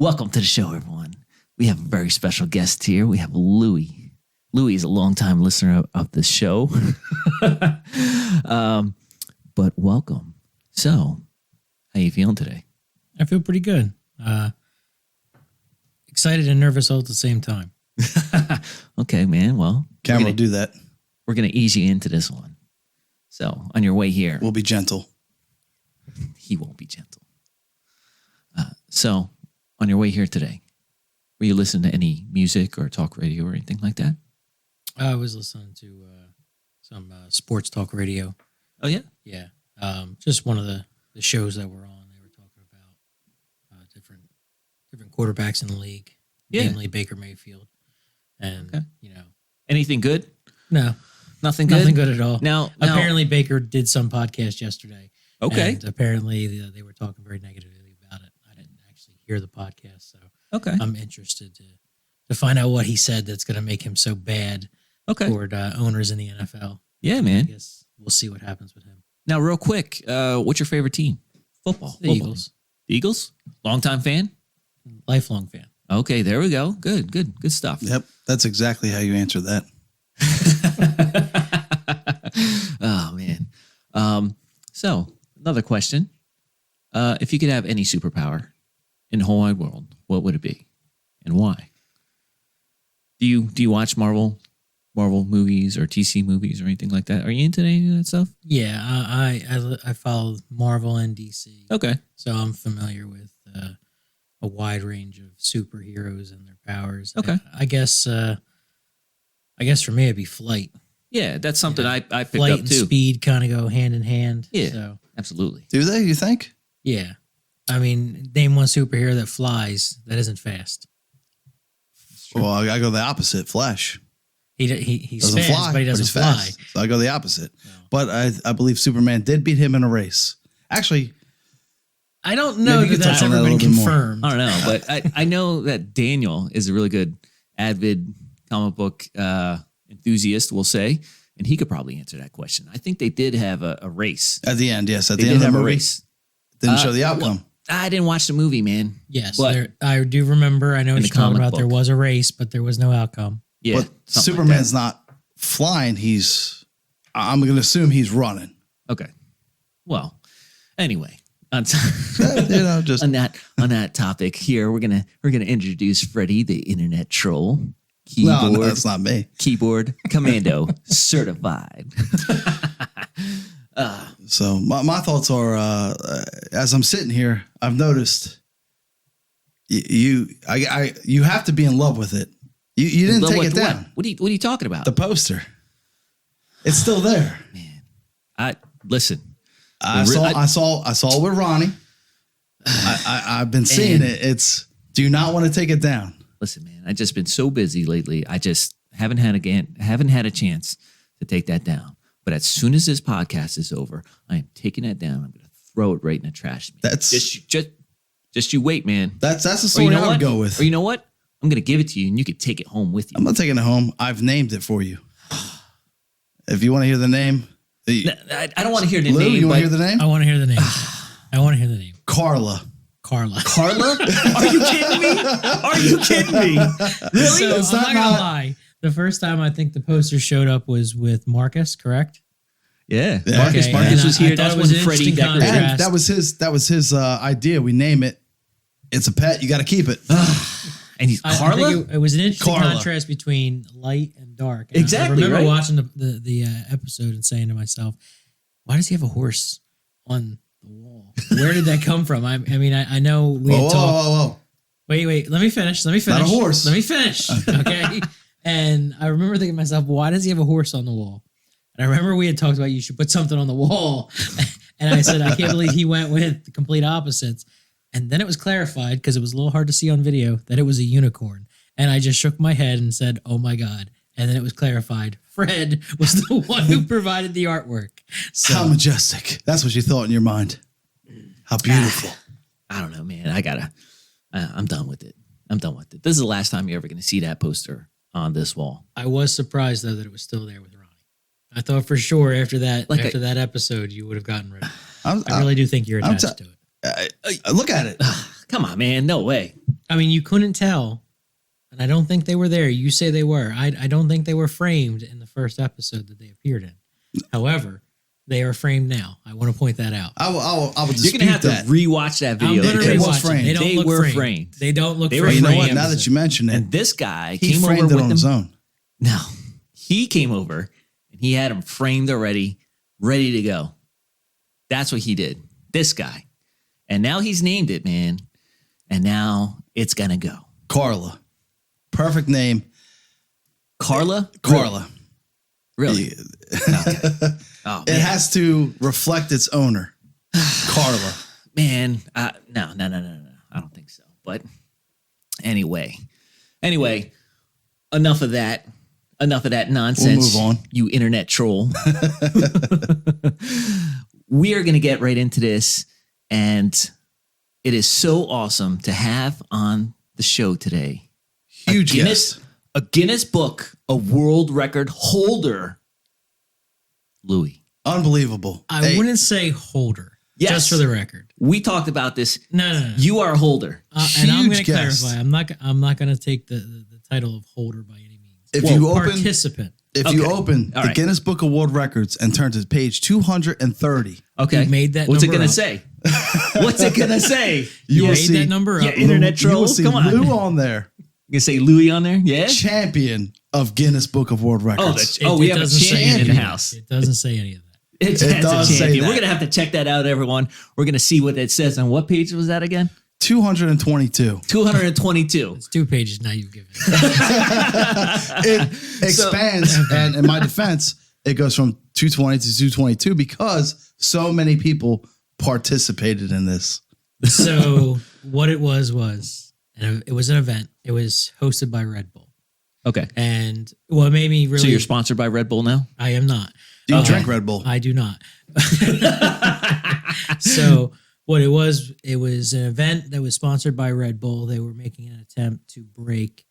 Welcome to the show, everyone. We have a very special guest here. We have Louie. Louie is a longtime listener of the show. But welcome. So, how you feeling today? I feel pretty good. Excited and nervous all at the same time. Okay, man. Well, Camera will do that. We're going to ease you into this one. So, on your way here. We'll be gentle. He won't be gentle. So, on your way here today, were you listening to any music or talk radio or anything like that? I was listening to some sports talk radio. Oh, yeah? Yeah. Just one of the shows that were on. They were talking about different quarterbacks in the league, namely Baker Mayfield. And, Anything good? No. Nothing good? Nothing good at all. Now, apparently Baker did some podcast yesterday. Okay. And apparently they were talking very negatively about it. I didn't actually hear the podcast, so I'm interested to find out what he said that's going to make him so bad toward owners in the NFL. Yeah, man. I guess we'll see what happens with him. Now, real quick, what's your favorite team? Football. The Eagles. The Eagles? Longtime fan? Lifelong fan. Okay, there we go. Good stuff. Yep, that's exactly how you answer that. Oh, man. So, another question. If you could have any superpower in the whole wide world, what would it be and why? Do you watch Marvel movies or TC movies or anything like that? Are you into any of that stuff? Yeah, I follow Marvel and DC. Okay. So I'm familiar with a wide range of superheroes and their powers. Okay. I guess for me it'd be flight. Yeah, that's something I picked flight up and too. Speed kind of go hand in hand. Yeah, so, absolutely. Do they, you think? Yeah. I mean, name one superhero that flies that isn't fast. Well, I go the opposite. Flash. He's doesn't fast, fly, but he doesn't he's fly. fast. So I go the opposite. No. But I believe Superman did beat him in a race. Actually, I don't know Maybe you that could that's touch on ever that a been little bit more. confirmed. I don't know, but I know that Daniel is a really good avid comic book enthusiast, we'll say, and he could probably answer that question. I think they did have a race. at the end, yes. At They the did end of have the a movie, race. didn't show the outcome. Well, I didn't watch the movie, man. Yes, But- I do remember. I know In what the you're talking comic about. There book. was a race, but there was no outcome. Yeah, But something like Superman's not flying. I'm going to assume he's running. that. Okay. Well, anyway, on Just on that topic here, we're gonna introduce Freddie, the internet troll, no, that's not me. keyboard commando certified. So my thoughts are, as I'm sitting here, I've noticed you have to be in love with it. You didn't take it down. What are you talking about? The poster, it's still there. Man, listen. I saw it with Ronnie. I've been seeing it. Do you not want to take it down? Listen, man. I've just been so busy lately. I just haven't had a chance to take that down. But as soon as this podcast is over, I am taking that down. I'm going to throw it right in the trash. Man. That's just you wait, man. That's the story I would go with. Or you know what? I'm going to give it to you, and you can take it home with you. I'm not taking it home. I've named it for you. If you want to hear the name, I don't want to hear the Lou, name. you want to hear the name? I want to hear the name. I want to hear the name. Carla. Carla. Carla? Are you kidding me? Are you kidding me? Really? So, I'm not gonna lie. The first time I think the poster showed up was with Marcus, correct? Yeah. Okay. Marcus was I here. thought That's it was when an Freddie interesting decorated. contrast. And that was his idea. We name it. It's a pet. You got to keep it. And he's I Carla? think it was an interesting Carla. contrast between light and dark. And Exactly, I remember right? watching the episode and saying to myself, why does he have a horse on the wall? Where did that come from? I mean, I know we had talked. Whoa. Wait. Let me finish. Not a horse. Let me finish. Okay. And I remember thinking to myself, why does he have a horse on the wall? And I remember we had talked about you should put something on the wall. And I said, I can't believe he went with the complete opposites. And then it was clarified, because it was a little hard to see on video, that it was a unicorn. And I just shook my head and said, oh my God. And then it was clarified. Fred was the one who provided the artwork. So, How majestic. That's what you thought in your mind. How beautiful. I don't know, man. I'm done with it. This is the last time you're ever going to see that poster on this wall. I was surprised, though, that it was still there with Ronnie. I thought for sure after that that episode, you would have gotten rid of it. I really do think you're attached to it. Look at it. Come on, man. No way. I mean, you couldn't tell, and I don't think they were there. You say they were. I don't think they were framed in the first episode that they appeared in. However, they are framed now. I want to point that out. I would You're dispute gonna have that. to rewatch that video. I'm gonna It was rewatch framed. it. They They were don't look framed. They don't look They were But framed. you know what? framed. Now that you mention it, And this guy he came over framed it with on them. his own. No, he came over and he had them framed already, ready to go. That's what he did. This guy. And now he's named it, man. And now it's gonna go. Carla. Perfect name. Carla? Carla. Really? Okay. Oh, It man. has to reflect its owner. Carla. Man, no. I don't think so. But anyway, enough of that. Enough of that nonsense. We'll move on. You internet troll. We are going to get right into this, and it is so awesome to have on the show today Huge guest. a Guinness Book, a world record holder, Louie. Unbelievable. I Hey, wouldn't say holder. Yes. Just for the record. We talked about this. No. You are a holder. And I'm going Huge to guest. clarify. I'm not going to take the title of holder by any means. If Well, you open Participant. if you Okay. open All the right. Guinness Book of World Records and turn to page 230, Okay. You made that What's it number going to up. say? What's it going to say? you will made see that number Yeah, up. internet you will troll. see Come on. Lou on there. You say Louie on there? Yeah. Champion of Guinness Book of World Records. We have a doesn't say champion in any the of that. house. It doesn't say any of that. It does say champion. that. We're gonna have to check that out, everyone. We're gonna see what it says. On what page was that again? 222. 222. It's 2 pages now you've given. It expands, and in my defense, it goes from 220 to 222 because so many people participated in this. So what it was, and it was an event. It was hosted by Red Bull. Okay. And what made me really, So you're sponsored by Red Bull now? I am not. Do you Okay. drink Red Bull? I do not. So what it was an event that was sponsored by Red Bull. They were making an attempt to break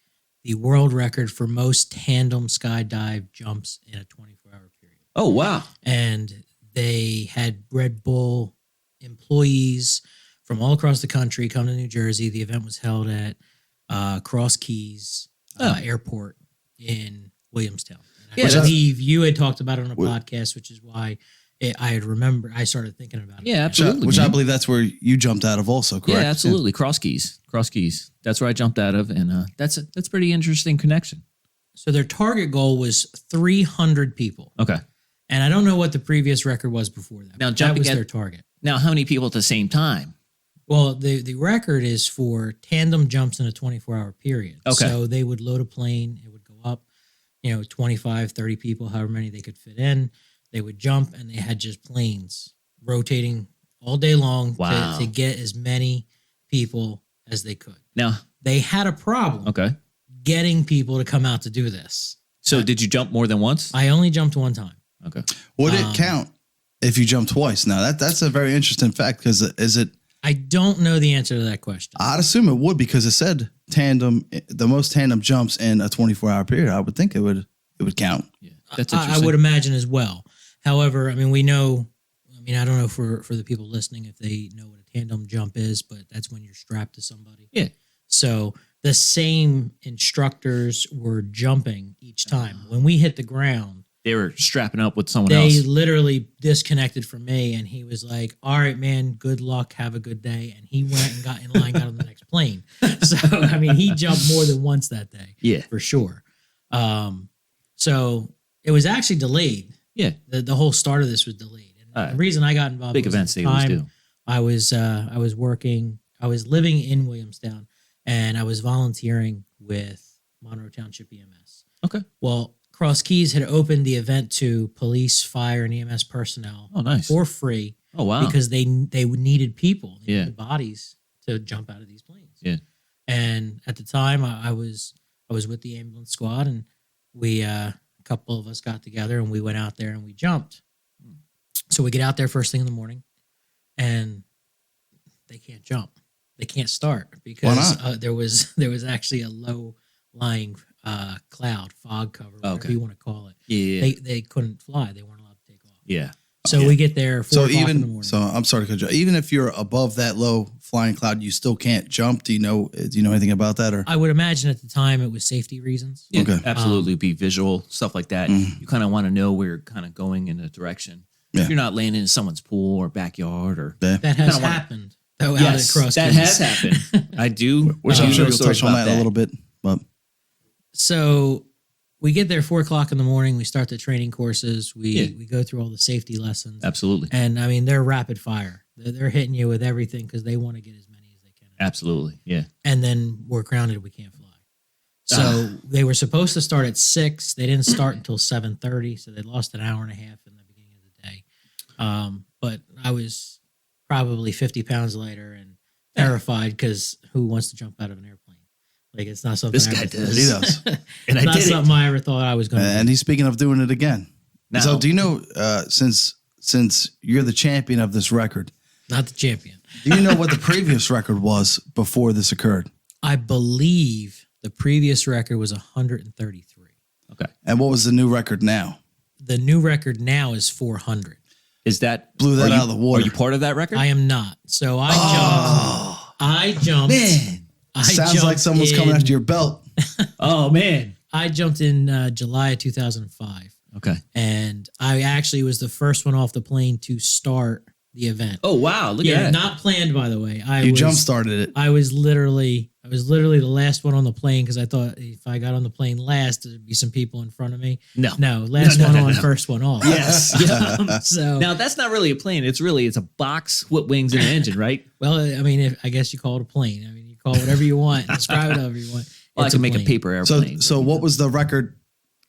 the world record for most tandem skydive jumps in a 24-hour period. Oh wow. And they had Red Bull employees from all across the country come to New Jersey. The event was held at Cross Keys Airport in Williamstown. And Yeah, I that's- believe you had talked about it on a podcast, which is why I started thinking about it. Yeah, absolutely. Which I man. believe that's where you jumped out of also, correct? Yeah, absolutely. Cross keys. That's where I jumped out of, and that's pretty interesting connection. So their target goal was 300 people. Okay. And I don't know what the previous record was before that. Now, but that jumping was at- their target. Now, how many people at the same time? Well, the record is for tandem jumps in a 24-hour period. Okay. So they would load a plane, it would go up, 25, 30 people, however many they could fit in. They would jump, and they had just planes rotating all day long Wow. to get as many people as they could. Now, They had a problem okay. getting people to come out to do this. So did you jump more than once? I only jumped one time. Okay. Would it count if you jump twice? Now, that's a very interesting fact because is it? I don't know the answer to that question. I'd assume it would because it said tandem, the most tandem jumps in a 24-hour period. I would think it would count. Yeah. That's I interesting. would imagine as well. However, I mean, I don't know for the people listening if they know what a tandem jump is, but that's when you're strapped to somebody. Yeah. So the same instructors were jumping each time. When we hit the ground, They were strapping up with someone they else. literally disconnected from me, and he was like, "All right, man, good luck, have a good day." And he went and got in line, got on the next plane. So I mean, he jumped more than once that day. Yeah. For sure. So it was actually delayed. Yeah. The whole start of this was delayed. And All right. the reason I got involved Big was events at they the always time do. I was living in Williamstown, and I was volunteering with Monroe Township EMS. Okay. Well, Cross Keys had opened the event to police, fire, and EMS personnel Oh, nice. for free Oh, wow. because they needed people, they Yeah. needed bodies to jump out of these planes. Yeah. And at the time, I was with the ambulance squad, and we a couple of us got together and we went out there and we jumped. So we get out there first thing in the morning, and they can't jump. They can't start because there was actually a low lying cloud, fog cover, whatever Okay. you want to call it. yeah. They couldn't fly. They weren't allowed to take off. Yeah. So we get there 4 o'clock in the morning. So I'm sorry to cut you off. Even if you're above that low flying cloud, you still can't jump. Do you know anything about that? Or I would imagine at the time it was safety reasons. Yeah, Okay. absolutely. Be visual, stuff like that. You kind of want to know where you're kind of going in a direction. Yeah. If you're not landing in someone's pool or backyard or Yeah. That has kinda wanna- happened. Out yes, at Cross that Guinness. has happened. I do. which I'm know sure we'll stories touch on about that in a little bit. But So we get there 4 o'clock in the morning. We start the training courses. We go through all the safety lessons. Absolutely. And I mean, they're rapid fire. They're hitting you with everything because they want to get as many as they can. Absolutely. Yeah. And then we're grounded. We can't fly. So they were supposed to start at 6. They didn't start until 7:30. So they lost an hour and a half in the beginning of the day. But I was probably 50 pounds lighter and terrified because who wants to jump out of an airplane? Like, it's not something This I guy ever does. he does. And I not did something I ever thought I was going to do. And he's speaking of doing it again. Now- So do you know, since you're the champion of this record, Not the champion. do you know what the previous record was before this occurred? I believe the previous record was 133. Okay. And what was the new record now? The new record now is 400. Is that Blew that are you- out of the water. Are you part of that record? I am not. So I jumped. man. I Sounds jumped like someone's in- coming after your belt. Oh man. I jumped in July of 2005. Okay. And I actually was the first one off the plane to start the event. Oh wow. Look yeah, at that. not planned, by the way. You jump started it. I was literally the last one on the plane because I thought if I got on the plane last, there'd be some people in front of me. No. Last No, one no, on, no. first one off. Yes. So Now that's not really a plane. It's a box with wings and an engine, right? well, I mean, I guess you call it a plane. I mean, you call it whatever you want, describe it however you want. Well, I It's can make a plane. paper So airplane. so what was the record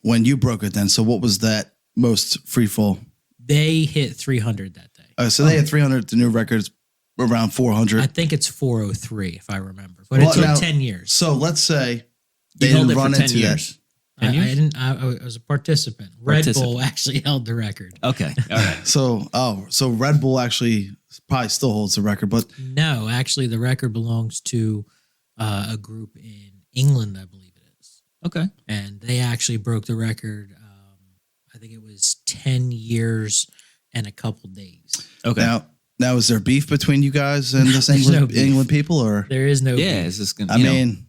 when you broke it then? So what was that most free fall? They hit 300 that day. So they had 300. The new record's around 400. I think it's 403 if I remember, but Well, it took now- 10 years. So let's say they You held didn't it for run 10 into years. I 10 years? didn't. I was a participant. Red Bull actually held the record. Okay. All right. that. So Red Bull actually probably still holds the record, but No, actually, the record belongs to a group in England, I believe it is, Okay. and they actually broke the record. I think it was 10 years and a couple days. Okay. now is there beef between you guys and this There's no beef. England people, or There is no. Yeah. beef. Is this gonna? I mean,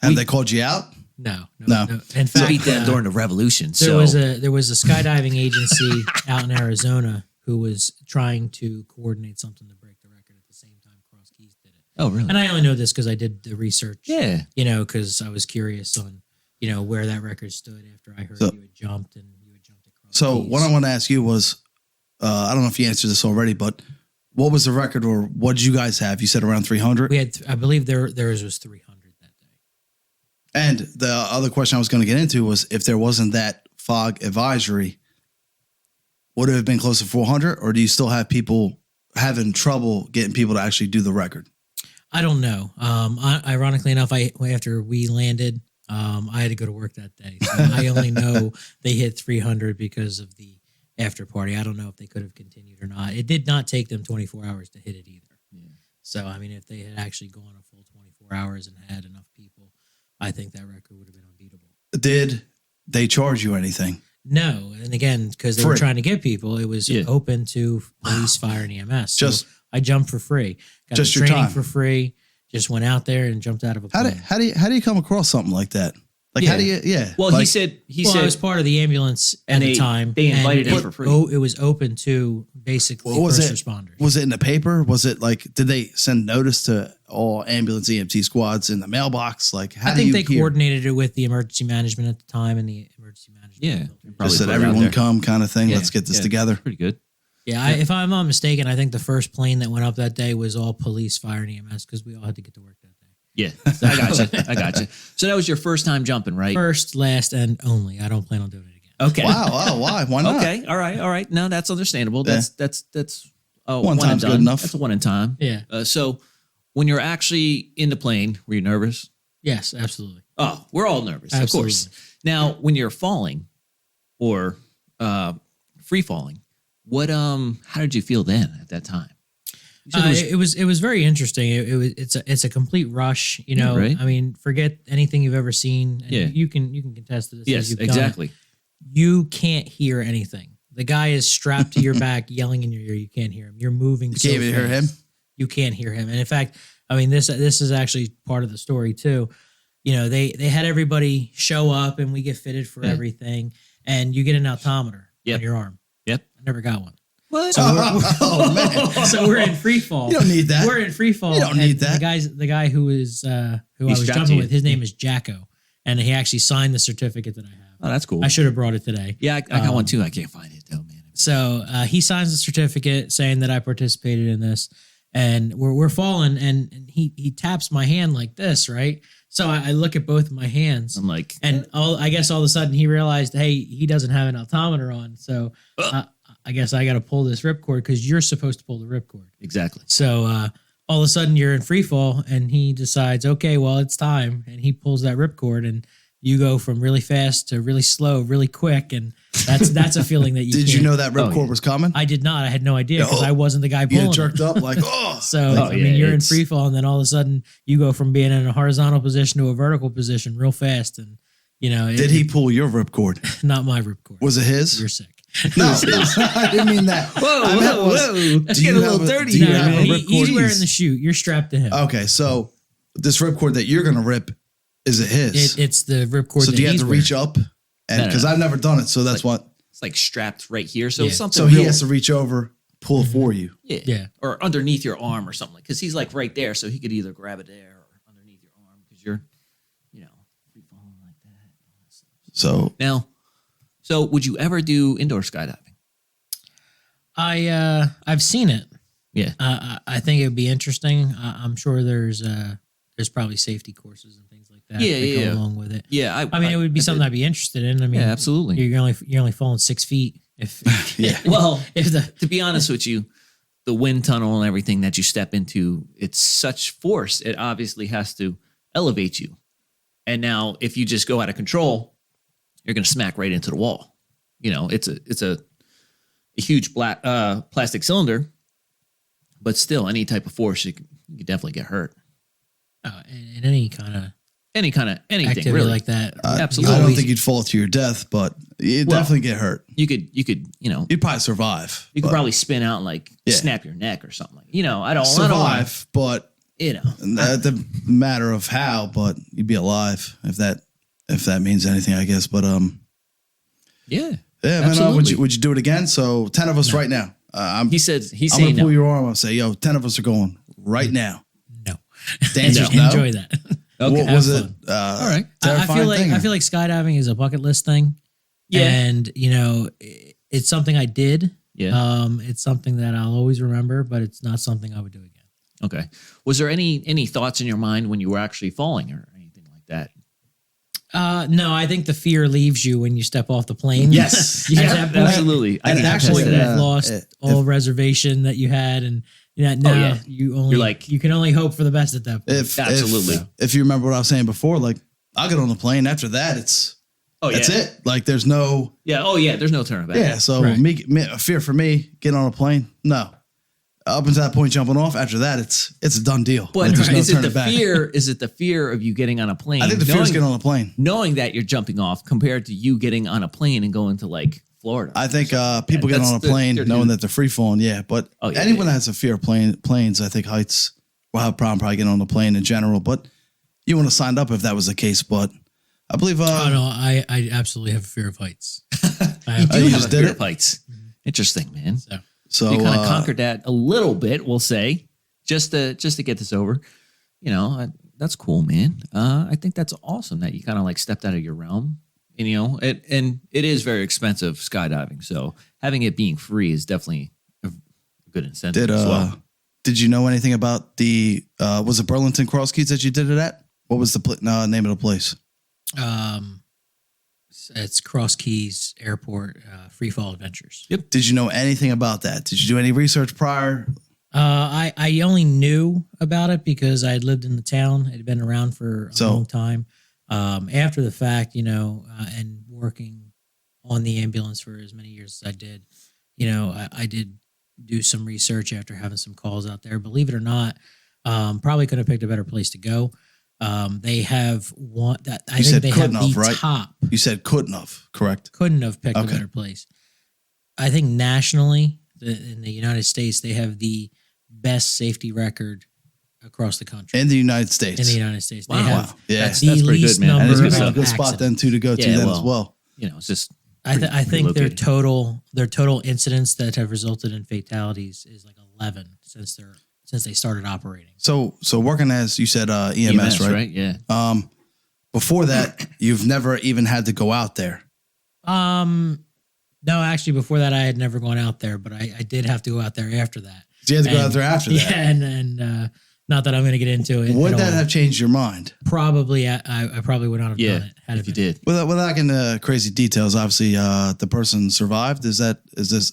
have they called you out? No. No. In fact, beat them during the revolution. there So was a skydiving agency out in Arizona who was trying to coordinate something to break the record at the same time Cross Keys did it. Oh really? And I only know this because I did the research. Yeah. Because I was curious on where that record stood after I heard So- you had jumped and you had jumped across. So Keys. what I want to ask you was, I don't know if you answered this already, but what was the record, or what did you guys have? You said around 300. we had, I believe theirs was 300 that day. And the other question I was going to get into was, if there wasn't that fog advisory, would it have been close to 400, or do you still have people having trouble getting people to actually do the record? I don't know. Ironically enough, after we landed, I had to go to work that day. So I only know they hit 300 because of the after party. I don't know if they could have continued or not. It did not take them 24 hours to hit it either. Yeah. So, I mean, if they had actually gone a full 24 hours and had enough people, I think that record would have been unbeatable. Did they charge you anything? No. And again, because they were Free. trying to get people, it was open to police, fire, and EMS. So Just- I jumped for free. Got Just the your training time. for free. Just went out there and jumped out of a How plane. do you come across something like that? Like, how do you, Well, like, he said I was part of the ambulance at And the they- time. they invited and him for free. It was open to basically What was first it? responders. Was it in the paper? Was it like, did they send notice to all ambulance EMT squads in the mailbox? Like, how I do think you they hear? coordinated it with the emergency management at the time and the emergency management. Yeah. filter. Probably Just said put it out everyone there. come kind of thing. Yeah, Let's get this yeah. together. Pretty good. Yeah, if I'm not mistaken, I think the first plane that went up that day was all police, fire, and EMS because we all had to get to work that day. Yeah. I got you. I got you. So that was your first time jumping, right? First, last, and only. I don't plan on doing it again. Okay. Wow. Oh, why? Why not? Okay. All right. All right. No, that's understandable. Yeah. That's One and time's good done. enough. That's a one in time. Yeah. So when you're actually in the plane, were you nervous? Yes, absolutely. Oh, we're all nervous, Absolutely. of course. Now, when you're falling or free falling, how did you feel then at that time? You said It was very interesting. It's a complete rush. Yeah, right. I mean, forget anything you've ever seen. And Yeah. you can contest to this. as yes, you've done it. exactly. You can't hear anything. The guy is strapped to your back, yelling in your ear. You can't hear him. You're moving. You can't even hear him. You can't hear him. And in fact, I mean, this is actually part of the story too. You know, they had everybody show up and we get fitted for everything, and you get an altimeter on your arm. Yep. I never got one. What? So Oh man! so we're in free fall. You don't need that. We're in free fall. You don't need that. The guy who is who I was strapped to jumping you. with, his name is Jacko, and he actually signed the certificate that I have. Oh, that's cool. I should have brought it today. Yeah, I got one too. I can't find it though, man. So he signs the certificate saying that I participated in this, and we're falling, and he taps my hand like this, right? So I look at both of my hands, I'm like, and I guess all of a sudden he realized, hey, he doesn't have an altimeter on, so I guess I got to pull this ripcord because you're supposed to pull the ripcord. exactly. So all of a sudden you're in free fall, and he decides, okay, well, it's time, and he pulls that ripcord, and you go from really fast to really slow, really quick, and that's a feeling that you Did you can't- know that ripcord was coming? I did not. I had no idea because I wasn't the guy You pulling get it. jerked up like, oh. So Oh, I yeah, mean, you're in it's- free fall, and then all of a sudden you go from being in a horizontal position to a vertical position real fast, and you know. Did he pull your ripcord? Not my ripcord. Was it his? You're sick. No, I didn't mean that. I meant was, Let's do get you a little have dirty do you here, have a man. ripcord? He's wearing the chute. You're strapped to him. Okay, so this ripcord that you're gonna rip, is it his? It's the ripcord. So that do you have he's to reach wearing. up? And No. because I've never done it, so that's what. It's like strapped right here. So Yeah. something. So he real- has to reach over, pull it for you. yeah. Yeah. Or underneath your arm or something. Because he's like right there. So he could either grab it there or underneath your arm because you're, free falling like that. So Now, so would you ever do indoor skydiving? I've seen it. Yeah. I think it would be interesting. I'm sure there's probably safety courses and things like that. Yeah, that yeah. go along with it. Yeah. I mean, it would be something I'd be interested in. I mean, Yeah, absolutely. You're only falling 6 feet if Yeah. Well, if the to be honest with you, the wind tunnel and everything that you step into, it's such force. It obviously has to elevate you. And now if you just go out of control, you're going to smack right into the wall. It's a huge black plastic cylinder, but still any type of force, you could definitely get hurt. in any kind of Anything activity really. like that. Absolutely. I don't always- think you'd fall to your death, but you'd Well, definitely get hurt. You could, You'd probably survive. you could but probably spin out and like Yeah. snap your neck or something. I don't wanna- survive, but you know, the matter of how, but you'd be alive if that means anything, I guess. But yeah. yeah, man, Absolutely. would you do it again? So 10 of us right now. I'm He's gonna saying pull no. your arm. I'll say, yo, 10 of us are going right now. No. The answer's no. Enjoy that. Okay. What have was it? fun. All right. I feel like skydiving is a bucket list thing. Yeah. And it's something I did. Yeah. It's something that I'll always remember, but it's not something I would do again. Okay. Was there any thoughts in your mind when you were actually falling or anything like that? No, I think the fear leaves you when you step off the plane. Yes. At Yeah, that point- absolutely. I At can that attest point, to you've that. lost all reservation that you had, and now yeah. you can only hope for the best at that point. Absolutely. If you remember what I was saying before, like I'll get on the plane. After that, that's yeah. it. Like there's no Yeah. Oh yeah. There's no turning back. yeah. So Right. fear for me getting on a plane. No, up until that point, jumping off. After that, it's a done deal. But Like, there's no is it turning the back. fear? Is it the fear of you getting on a plane? I think the fear is getting on a plane. knowing that you're jumping off compared to you getting on a plane and going to like Florida. I think people getting that's on a plane they're knowing doing- that they're free falling. Yeah, but Oh, yeah, anyone yeah. that has a fear of planes, I think heights will have a problem probably getting on the plane in general. But you want to sign up if that was the case. But I believe Oh no, I absolutely have a fear of heights. I you have, do you have just a did fear it? of heights. Interesting, man. so. so. You kind of conquered that a little bit, we'll say, just to get this over. That's cool, man. I think that's awesome that you kind of like stepped out of your realm. And it is very expensive skydiving, so having it being free is definitely a good incentive Did as well. did you know anything about the was it Burlington Cross Keys that you did it at? What was the name of the place? It's Cross Keys Airport, Free Fall Adventures. Did you know anything about that? Did you do any research prior? I only knew about it because I had lived in the town. It had been around for a long time. After the fact, and working on the ambulance for as many years as I did, I did do some research after having some calls out there. Believe it or not, probably could have picked a better place to go. They have one that I You think said they have couldn't have, the right? top. You said couldn't have, correct? Couldn't have picked a Okay. better place. I think nationally in the United States, they have the best safety record across the country. In the United States. In the United States, Wow. they have Yeah. That's the pretty least good, man. And it's number a of good spot then too to go to Yeah, then well, as well. It's just. I think their located. total incidents that have resulted in fatalities is like 11 since they started operating. So working as you said EMS, right? Yeah. Before that, you've never even had to go out there. No, actually, before that, I had never gone out there, but I did have to go out there after that. So you had to go And- out there after that. Yeah, and not that I'm going to get into it. Would at that all. have changed your mind? Probably? I probably would not have Yeah. done it. Had If you it been. did. Without getting into crazy details, obviously the person survived. Is this?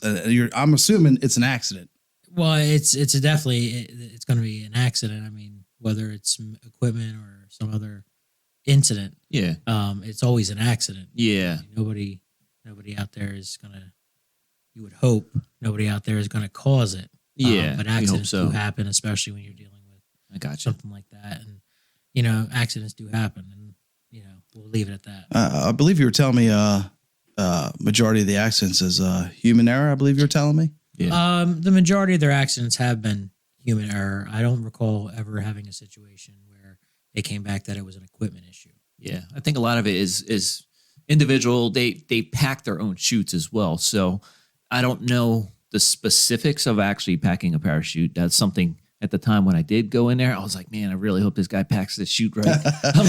I'm assuming it's an accident. Well, it's definitely it's going to be an accident. I mean, whether it's equipment or some other incident, Yeah. it's always an accident. Yeah. Nobody out there is going to. You would hope nobody out there is going to cause it. Yeah. But we hope accidents so. do happen, especially when you're dealing with I got you. something like that. And, accidents do happen. And, we'll leave it at that. I believe you were telling me majority of the accidents is human error. I believe you were telling me. Yeah. The majority of their accidents have been human error. I don't recall ever having a situation where it came back that it was an equipment issue. Yeah, I think a lot of it is individual. They pack their own chutes as well. So I don't know the specifics of actually packing a parachute. That's something at the time when I did go in there, I was like, man, I really hope this guy packs this chute right. I'm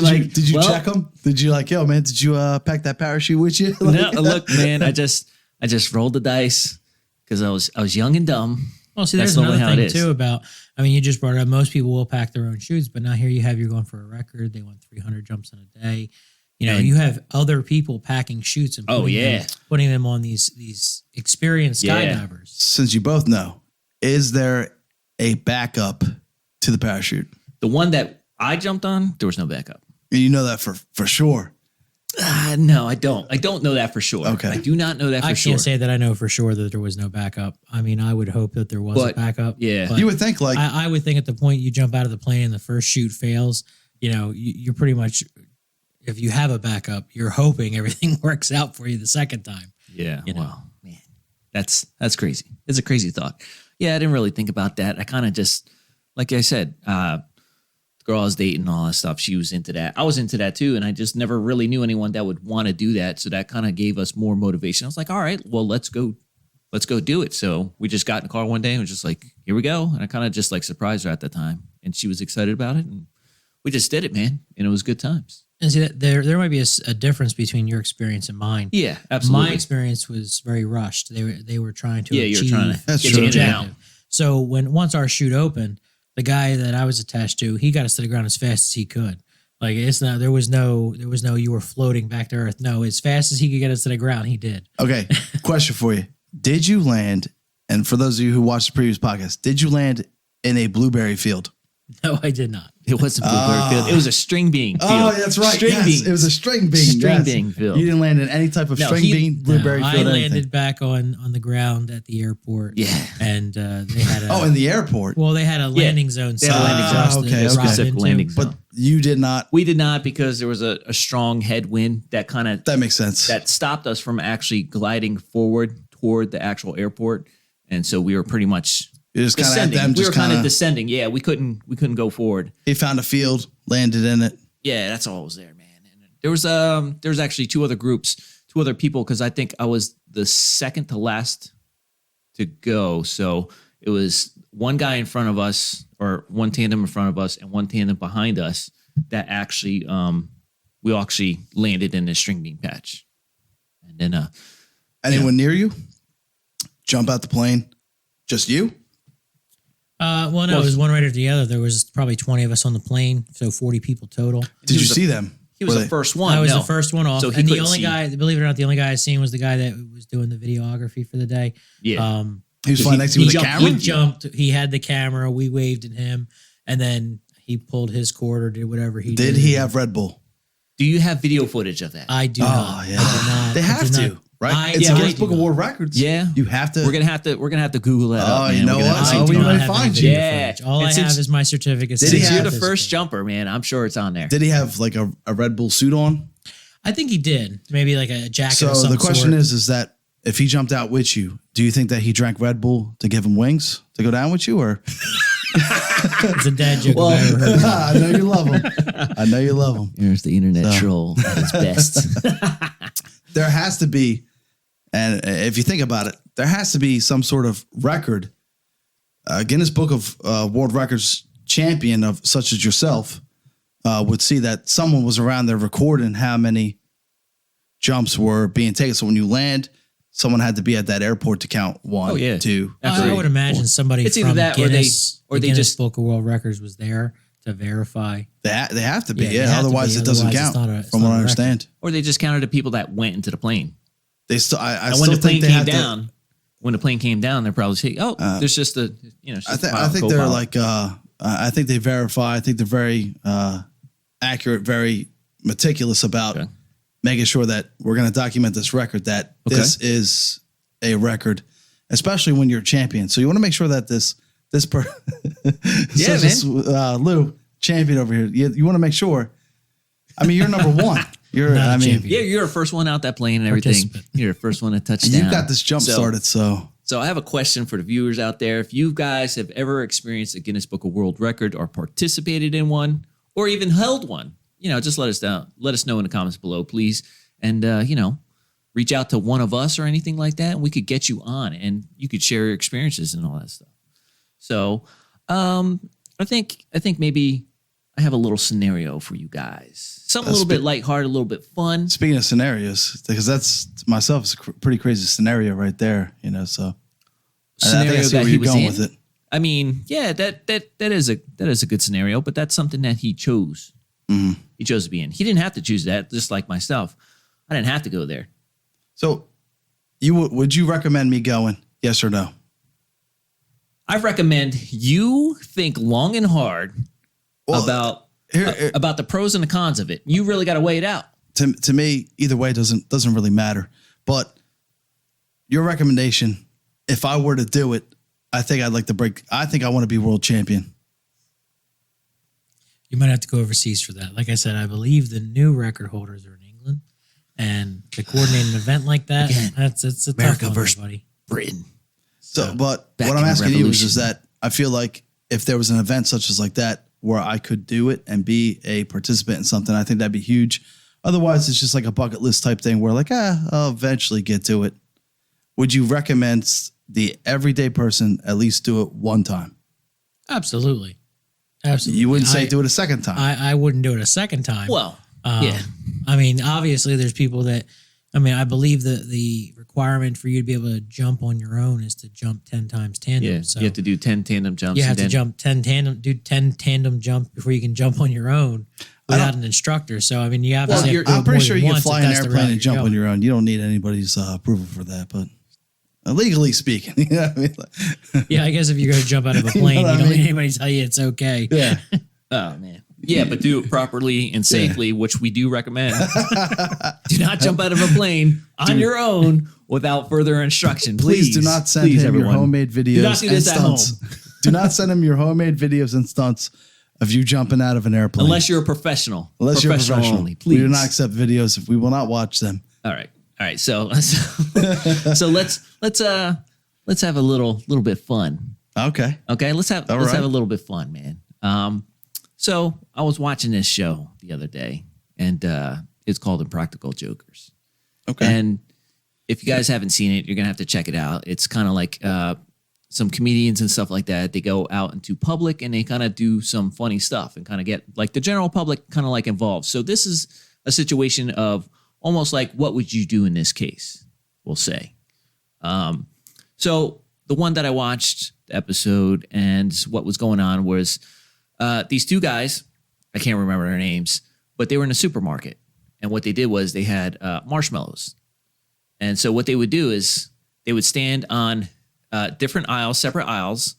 like, Did you check them? Did you yo man? Did you pack that parachute with you? No, look, man, I just rolled the dice because I was young and dumb. Well, see, That's there's another normally how it thing is. too about, you just brought it up. Most people will pack their own chutes, but now here you have, you're going for a record. They want 300 jumps in a day. And- You have other people packing chutes and putting them on these experienced Yeah. skydivers. Since you both know, is there a backup to the parachute? The one that I jumped on, there was no backup. You know that for sure. No, I don't. I don't know that for sure. Okay. I do not know that for I sure. can't say that I know for sure that there was no backup. I would hope that there was a But, backup. yeah. but You would think like I would think at the point you jump out of the plane and the first chute fails, you're pretty much, if you have a backup, you're hoping everything works out for you the second time. Yeah. You know. Well, man, that's crazy. It's a crazy thought. Yeah, I didn't really think about that. I kind of just, like I said, the girl I was dating and all that stuff, she was into that. I was into that too, and I just never really knew anyone that would want to do that. So that kind of gave us more motivation. I was like, all right, well, let's go do it. So we just got in the car one day and was just like, here we go. And I kind of just like surprised her at the time, and she was excited about it, and we just did it, man. And it was good times. And see, that there might be a difference between your experience and mine. Yeah, absolutely. My experience was very rushed. They were trying to Yeah, you're achieve trying to That's the true. get in and out. objective. So once our chute opened, the guy that I was attached to, he got us to the ground as fast as he could. Like there was no you were floating back to earth. No, as fast as he could get us to the ground, he did. okay. Question for you: did you land? And for those of you who watched the previous podcast, did you land in a blueberry field? No, I did not. It wasn't blueberry field. It was a string bean field. Oh, that's right. String Yes, beans. it was a string bean. String yes. bean field. You didn't land in any type of No, string he- bean, blueberry No, field. I anything. landed back on the ground at the airport. Yeah. And they had a in the airport. well, they had a landing zone. They had a set landing for zone. us to Okay, drive okay. Specific into. landing zone. But you did not. We did not, because there was a strong headwind that kind of That makes sense. that stopped us from actually gliding forward toward the actual airport, and so we were pretty much You just kind of had descending. them We were just kind of kind of. descending. Yeah, we couldn't go forward. He found a field, landed in it. Yeah, that's all was there, man. And there was actually two other people, because I think I was the second to last to go. So it was one guy in front of us, or one tandem in front of us, and one tandem behind us that actually we actually landed in the string bean patch. And then Anyone near you? Jump out the plane? Just you? Well, no, it was one right after the other. There was probably 20 of us on the plane, so 40 people total. Did you was see them? he was Were the they- first one. I was No. the first one off. So he And the couldn't only see. guy, believe it or not, the only guy I seen was the guy that was doing the videography for the day. Yeah. He was flying next to you with a jumped- camera? He jumped. He had the camera. We waved at him, and then he pulled his cord or did whatever he did. Did he have Red Bull? Do you have video footage of that? I do not. yeah. I do not. They I have do to, not. right? It's yeah, a I Guinness do Book of not. World Records. Yeah. You have to. We're gonna have to Google that up. Oh, Man. you know We're gonna what? have to Oh, see we it. do not might have any find video you. Yeah. footage. All And I since- have is my certificate. Did he saying Since have- you're I the first participated. jumper, man, I'm sure it's on there. Did he have like a Red Bull suit on? I think he did. Maybe like a jacket. So of some the question sort. is that if he jumped out with you, do you think that he drank Red Bull to give him wings to go down with you, or? It's a dad joke. Well, if I ever heard. I know you love him. I know you love him. Here's the internet troll at its best. There has to be, and if you think about it, there has to be some sort of record. Guinness Book of World Records champion of such as yourself would see that someone was around there recording how many jumps were being taken. So when you land, someone had to be at that airport to count 1, 2. I would imagine somebody It's from either that Guinness, or they Guinness just Book of World Records was there to verify. They have to be, Yeah, they have to Otherwise, be. it doesn't Otherwise, count. it's From not what I a record. understand, Or they just counted the people that went into the plane. they still. I And still when the plane think they came have to. down, when the plane came down, they're probably saying, "Oh, there's just a, it's just a pile I of think they're co-pilot." like. I think they verify. I think they're very accurate, very meticulous about Okay. making sure that we're going to document this record. That this is a record, especially when you're a champion. So you want to make sure that this Yeah, Lou champion over here. You want to make sure. I mean, you're number one. You're. Not a I mean, champion. Yeah, you're the first one out that plane and everything. Participant. You're the first one to touch down. you've got this jump started. So So I have a question for the viewers out there. If you guys have ever experienced a Guinness Book of World Record or participated in one or even held one, just let us down. Let us know in the comments below, please. And, reach out to one of us or anything like that. And we could get you on and you could share your experiences and all that stuff. So I think maybe I have a little scenario for you guys. Something a little bit lighthearted, a little bit fun. speaking of scenarios, because that's myself is a pretty crazy scenario right there. So Scenario I see that where he you're was going in. with it. I mean, yeah, that is a good scenario, but that's something that he chose. Mm-hmm. He chose to be in. He didn't have to choose that, just like myself. I didn't have to go there. So, would you recommend me going? Yes or no? I recommend you think long and hard Well, about here- about the pros and the cons of it. You really got to weigh it out. To me, either way doesn't really matter. But your recommendation, if I were to do it, I think I'd like to break. I think I want to be world champion. You might have to go overseas for that. Like I said, I believe the new record holders are in England, and to coordinate an event like that, Again, it's a America tough one, versus buddy. Britain. So, but back what in I'm the asking you is revolution. that I feel like if there was an event such as like that where I could do it and be a participant in something, I think that'd be huge. Otherwise, it's just like a bucket list type thing where like, I'll eventually get to it. Would you recommend the everyday person at least do it one time? Absolutely. Absolutely. You wouldn't say do it a second time. I wouldn't do it a second time. Well, yeah. I mean, obviously, there's people that. I believe that the requirement for you to be able to jump on your own is to jump 10 times tandem. Yeah, So you have to do 10 tandem jumps. you have and to then- jump 10 tandem jump before you can jump on your own without an instructor. So I mean, you have to. Well, I'm pretty sure you can fly an airplane and jump on your own. You don't need anybody's approval for that, but legally speaking, you know what I mean? Like, Yeah, I guess if you're going to jump out of a You know plane, what I you don't mean? need anybody to tell you it's okay. yeah. Oh man. Yeah, but do it properly and safely, which we do recommend. Do not jump out of a plane on your own without further instruction. Please do not send him your homemade videos Do not do this and at home. stunts. Do not send him your homemade videos and stunts of you jumping out of an airplane. Unless you're a professional. Unless you're a professional. Only, please. We do not accept videos if we will not watch them. All right. So let's have a little bit fun. Okay. Okay, let's have All have right. a little bit fun, man. So I was watching this show the other day, and it's called Impractical Jokers. Okay. And if you guys haven't seen it, you're gonna have to check it out. It's kind of like some comedians and stuff like that. They go out into public and they kind of do some funny stuff and kind of get like the general public kind of like involved. So this is a situation of almost like, what would you do in this case? We'll say. So the one that I watched the episode and what was going on was these two guys, I can't remember their names, but they were in a supermarket. And what they did was they had marshmallows. And so what they would do is they would stand on different aisles, separate aisles,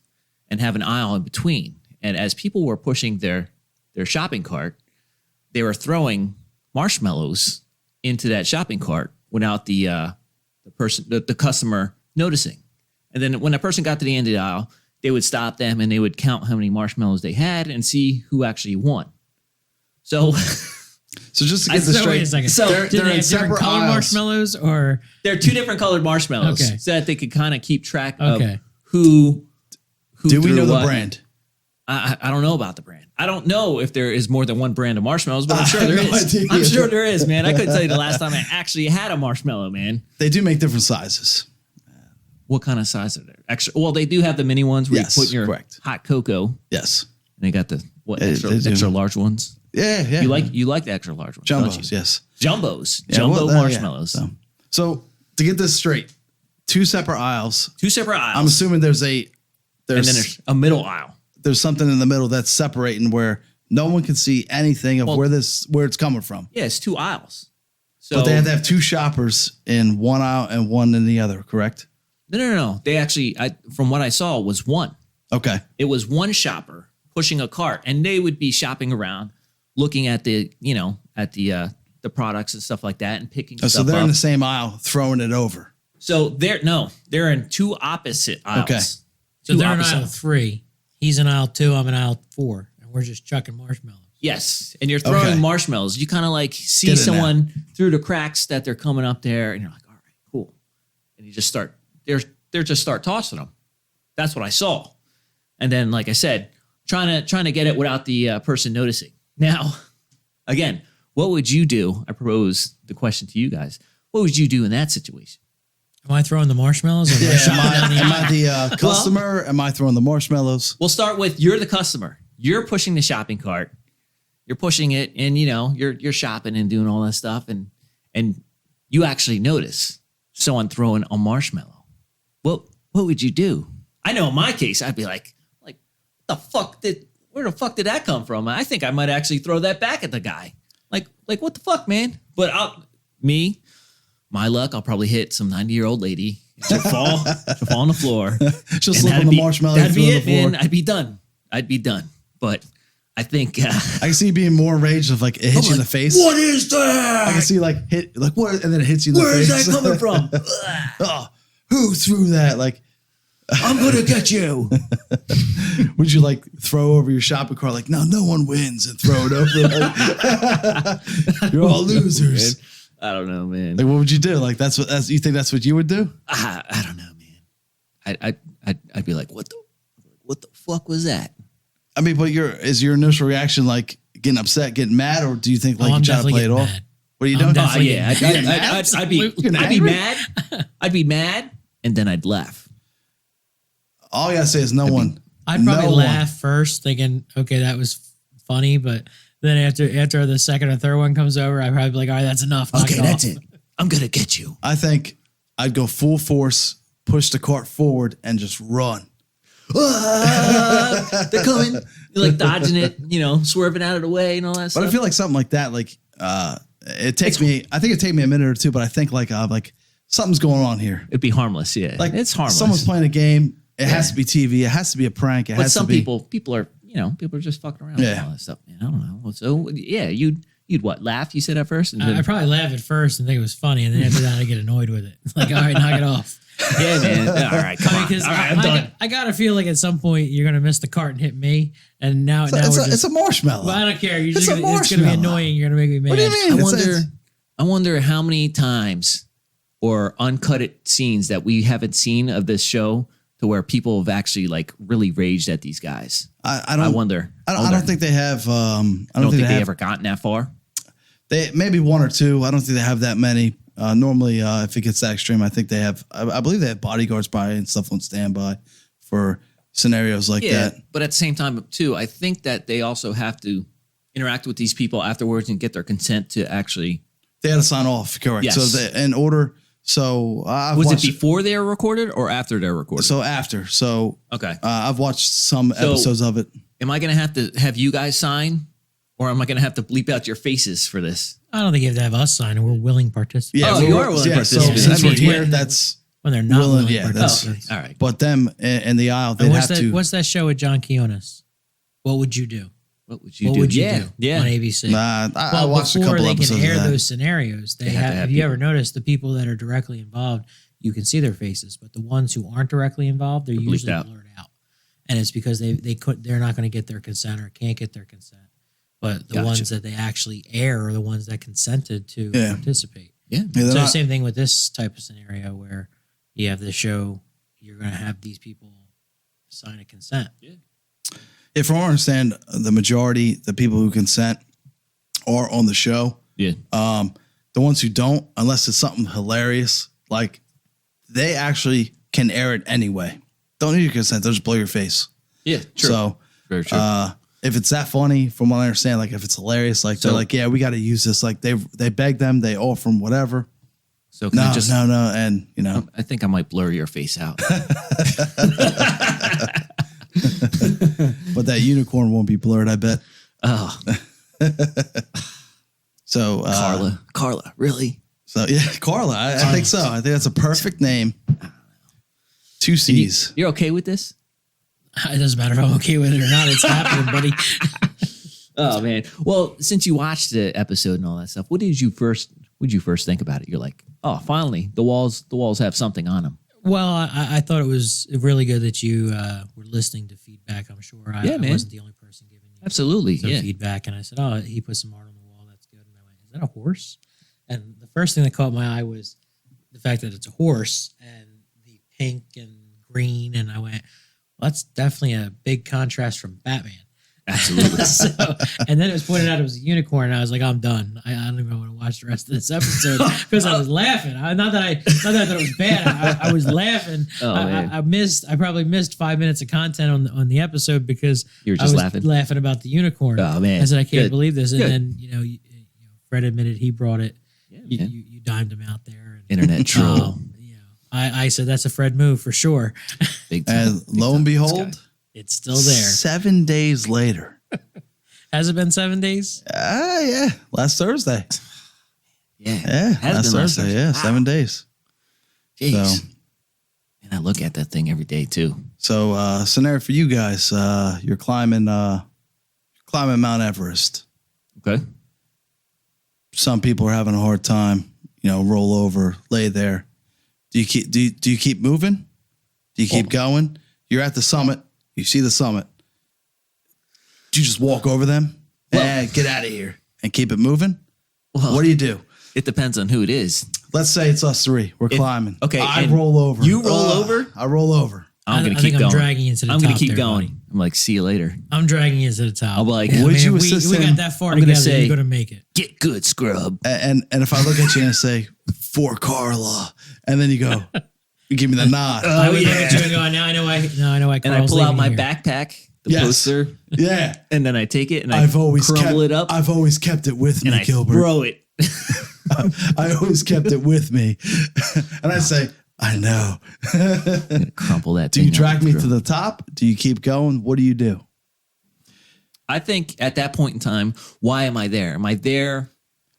and have an aisle in between. And as people were pushing their shopping cart, they were throwing marshmallows into that shopping cart without the customer noticing. And then when a person got to the end of the aisle, they would stop them and they would count how many marshmallows they had and see who actually won. So So just to get this So wait a straight, second. So they're Did they in have different separate colored aisles. marshmallows or They're two different colored marshmallows, Okay. so that they could kind of keep track of Okay. who Do we threw know the what. brand? I don't know about the brand. I don't know if there is more than one brand of marshmallows, but I'm sure I have there no is. idea. I'm sure there is, man. I couldn't tell you the last time I actually had a marshmallow, man. They do make different sizes. What kind of size are there? Extra. Well, they do have the mini ones where Yes, you put your correct. hot cocoa, and Yes. they got the They do. extra large ones. Yeah, yeah. You like the extra large ones, don't jumbos? you? Yes. Jumbos, Yeah, jumbo well, yeah. marshmallows. So to get this straight, two separate aisles. Two separate aisles. I'm assuming there's and then there's a middle aisle. there's something in the middle that's separating where no one can see anything of Well- where it's coming from. Yeah, it's two aisles. So But they have to have two shoppers in one aisle and one in the other, correct? no. They actually, from what I saw, was one. Okay. It was one shopper pushing a cart, and they would be shopping around, looking at the the products and stuff like that, and picking So stuff they're up. in the same aisle throwing it over. So they're in two opposite aisles. Okay. so Two they're in opposite- aisle 3. He's in aisle 2. I'm in aisle 4, and we're just chucking marshmallows. Yes, and you're throwing Okay. marshmallows. You kind of like see Get in someone through the cracks that they're coming up there, and you're like, all right, cool. And you just start they're just start tossing them. That's what I saw. And then, like I said, trying to get it without the person noticing. Now, again, what would you do? I propose the question to you guys. What would you do in that situation? Am I throwing the marshmallows? Or am I Yeah, chopping down the am aisle? I the customer? Am I throwing the marshmallows? We'll start with you're the customer. You're pushing the shopping cart. You're pushing it, and you're shopping and doing all that stuff, and you actually notice someone throwing a marshmallow. What would you do? I know in my case, I'd be like, where the fuck did that come from? I think I might actually throw that back at the guy. Like what the fuck, man? But my luck, I'll probably hit some 90-year-old lady. She'll fall on the floor. She'll And slip on that'd the be- marshmallow. That'd throw be on it, the floor. man. I'd be done. But I think I can see you being more enraged if like it hits you in the face. what is that? I can see like hit like what, and then it hits you in the Where is face. that coming from? Oh, who threw that? Like, I'm gonna get you. would you like throw over your shopping cart? Like, no one wins, and throw it over. Like, you're all losers. I don't know, man. Like, what would you do? Like, you think that's what you would do? I don't know, man. I'd be like, what the fuck was that? I mean, but is your initial reaction like getting upset, getting mad, or do you think like Oh, I'm you try to definitely play it getting off? mad. What are you I'm doing? definitely yeah, getting I'd be Absolutely. mad. I'd be mad, and then I'd laugh. All I gotta say is no one. I'd probably no laugh first, thinking, okay, that was funny. But then after the second or third one comes over, I'd probably be like, all right, that's enough. Knock Okay, it that's off. it. I'm gonna get you. I think I'd go full force, push the cart forward, and just run. They're coming. You're like dodging it, swerving out of the way and all that But stuff. I feel like something like that, like it takes me. I think it'd take me a minute or two, but I think like something's going on here. It'd be harmless, yeah. Like it's harmless. Someone's playing a game. It has to be TV. It has to be a prank. It But has some to be. people are, people are just fucking around with Yeah. all that stuff. Man, I don't know. So yeah, you'd what? Laugh? You said at first, and I'd probably laugh at first and think it was funny, and then after that, I get annoyed with it. Like, all right, knock it off. yeah, man. All right, come on. All Because right, I'm done. I gotta feel like at some point you're gonna miss the cart and hit me, and now we're It's just. a marshmallow. Well, I don't care. You're It's just a gonna, it's gonna be marshmallow. annoying. You're gonna make me mad. What do you mean? I wonder how many times or uncut scenes that we haven't seen of this show to where people have actually like really raged at these guys. I don't. I wonder. I don't think they have. I I don't think they have. ever gotten that far. They maybe one or two. I don't think they have that many. Normally, if it gets that extreme, I think they have. I believe they have bodyguards by and stuff on standby for scenarios like Yeah, that. but at the same time too, I think that they also have to interact with these people afterwards and get their consent to actually. They had to sign off, correct? Yes. So in order. So I've Was it watched, before they were recorded or after they were recorded? So after. So okay. I've watched some episodes of it. Am I going to have you guys sign, or am I going to have to bleep out your faces for this? I don't think you have to have us sign, and we're willing participants. Oh, you are willing So participants. since we're That means here, when- that's when they're not willing. willing Yeah, that's. participants. All right. But them in the aisle, they'd And have to. what's that show with John Keonis? What would you do? What would you What do? would you yeah, do yeah. on ABC? Nah, I Well, watched a before couple they episodes can air of that. those scenarios, they They have to have. have Have you ever people. noticed the people that are directly involved? You can see their faces, but the ones who aren't directly involved, they're They're bleeped usually out. blurred out, and it's because they're not going to get their consent or can't get their consent. but the Gotcha. ones that they actually air are the ones that consented to Yeah. participate. Yeah. they're So not- same thing with this type of scenario where you have the show, you're going to have these people sign a consent. if from what I understand, the majority, the people who consent are on the show. Yeah. The ones who don't, unless it's something hilarious, like they actually can air it anyway. Don't need your consent. They'll just blow your face. Yeah. True. So, Very true. if it's that funny, from what I understand, like if it's hilarious, like So- they're like, yeah, we got to use this. Like they beg them, they offer them whatever. So can I No, just? no, and you know, I think I might blur your face out. but that unicorn won't be blurred. I bet. Oh, So, Carla, really? so yeah, Carla. I think so. I think that's a perfect name. 2 C's. You're okay with this? It doesn't matter if I'm okay with it or not. It's happening, buddy. Oh man. Well, since you watched the episode and all that stuff, what did you first think about it? You're like, oh, finally, the walls have something on them. Well, I thought it was really good that you were listening to feedback. I'm sure I man. wasn't the only person giving you Absolutely. some Yeah. feedback. And I said, oh, he put some art on the wall. That's good. And I went, is that a horse? And the first thing that caught my eye was the fact that it's a horse and the pink and green. And I went, well, that's definitely a big contrast from Batman. Absolutely. And then it was pointed out it was a unicorn. And I was like, I'm done. I don't even want to watch the rest of this episode because I was laughing. Not that I thought it was bad. I was laughing. Oh, man. I probably missed 5 minutes of content on the episode because You were I just was laughing about the unicorn. Oh, man. I said, I can't Good. believe this. And Good. then, Fred admitted he brought it. Yeah, You, man. you dimed him out there. And, Internet troll. I said, that's a Fred move for sure. Big time. And lo and behold, It's still there. 7 days later. Has it been 7 days? Yeah, last Thursday. Yeah. Yeah, Has last been Thursday. Yeah, Wow. 7 days. Jeez. So- And I look at that thing every day too. So, scenario for you guys: you're climbing Mount Everest. Okay. Some people are having a hard time. Roll over, lay there. Do you keep moving? Do you keep going? You're at the summit. You see the summit. Do you just walk over them and get out of here and keep it moving? Well, What do you do? It depends on who it is. Let's say it's us three. We're climbing. okay, I and roll over. you roll over? I roll over. I'm I gonna think keep I'm going. dragging you to the I'm gonna top keep there, going. buddy. I'm like, see you later. I'm dragging you to the top. I'll be like, would you we assist him? got that far I'm gonna together. say- You're going to make it. Get good, scrub. And if I look at you and say, for Carla, and then you go, you give me the nod. I would look yeah. at you and go, now I know why. And I Carl's pull out leaving my here. backpack, the Yes. poster, Yeah. and then I take it and I I've always crumble kept it up I've always kept it with and me, I Gilbert. throw it. I always kept it with me. And I say, I know. Crumple that. Do you thing up drag and me throw to it. the top? Do you keep going? What do you do? I think at that point in time, why am I there? Am I there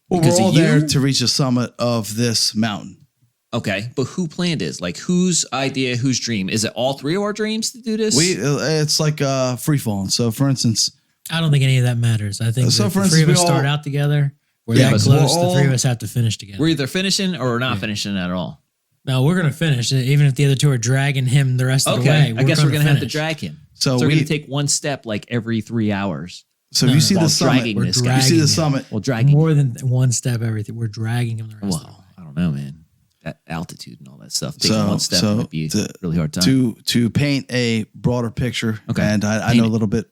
Well, because we're all of there you? to reach the summit of this mountain. Okay, but who planned this? Like, whose idea, whose dream? Is it all three of our dreams to do this? It's like free falling. So, for instance, I don't think any of that matters. I think So, that for the three of instance, us we all- start out together. We're Yeah, that but close. we're The three of all- us have to finish together. We're either finishing or we're not finishing at all. No, we're going to finish. Even if the other two are dragging him the rest of the way. I guess we're gonna have to finish. drag him. So So we're we- gonna take one step like every 3 hours. so No, you see while the summit. dragging We're this guy. You see dragging the him. summit. Well, dragging. More than one step, everything. We're dragging him the rest of the way. Well, I don't know, man. That altitude and all that stuff. Taking one step so might be a to- really hard time. To paint a broader picture, Okay. and I Paint know it. a little bit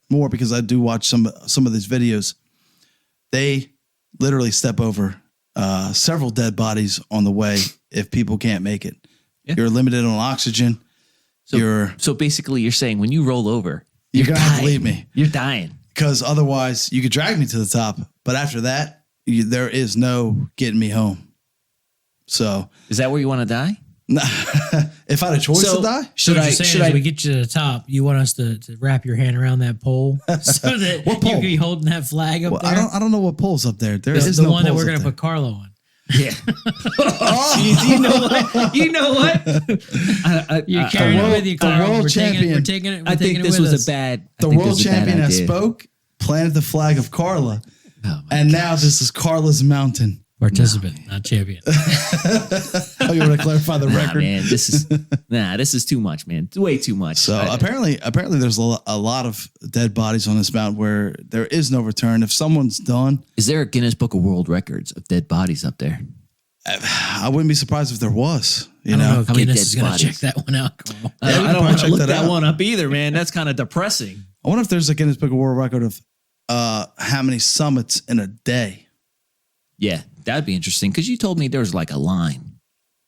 more because I do watch some of these videos. They literally step over several dead bodies on the way if people can't make it. Yeah. You're limited on oxygen. So basically, you're saying when you roll over, You're gonna have to dying. leave me You're dying. because otherwise you could drag me to the top, but after that there is no getting me home. So Is that where you want to die? if I had a choice So- to die, So Should what I? you're saying Should is I? we get you to the top, you want us to wrap your hand around that pole so that What you pole? can be holding that flag up well, there? I don't know what pole's up there. There It's is the no one that poles we're up going to there. put Carlo on. Yeah. Jeez, you know what? You know what? You're carrying world- it with you, the Carlo. world We're champion. taking it. I think this was a bad. The world champion has spoke, planted the flag of Carla, Oh, my and now this is Carla's mountain. Participant, not champion. Oh, you want to clarify the Nah, record? man, this is too much, man. Way too much. So apparently there's a lot of dead bodies on this mountain where there is no return. If someone's done, is there a Guinness Book of World Records of dead bodies up there? I wouldn't be surprised if there was. I don't know if How many Guinness dead is going to bodies? check that one out. Carl. Yeah, we I can don't probably want to check look that that out. one up either, man. That's kind of depressing. I wonder if there's a Guinness Book of World Record of how many summits in a day. Yeah, that'd be interesting because you told me there was like a line.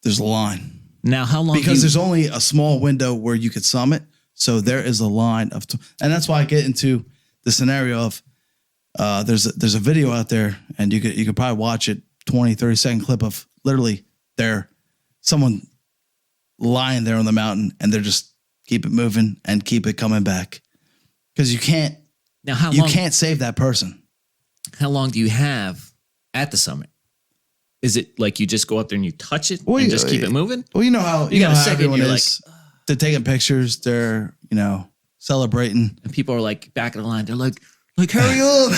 There's a line. Now, how long? Because there's only a small window where you could summit. So there is a line of, and that's why I get into the scenario of there's a video out there and you could probably watch it, 20, 30-second clip of literally someone lying there on the mountain and they're just keep it moving and keep it coming back. Because you can't save that person. How long do you have at the summit? Is it like you just go up there and you touch it and just keep it moving? Well, you know how You got know a how second, everyone you're is. They're taking pictures. They're celebrating. And people are like back of the line. They're like hurry up,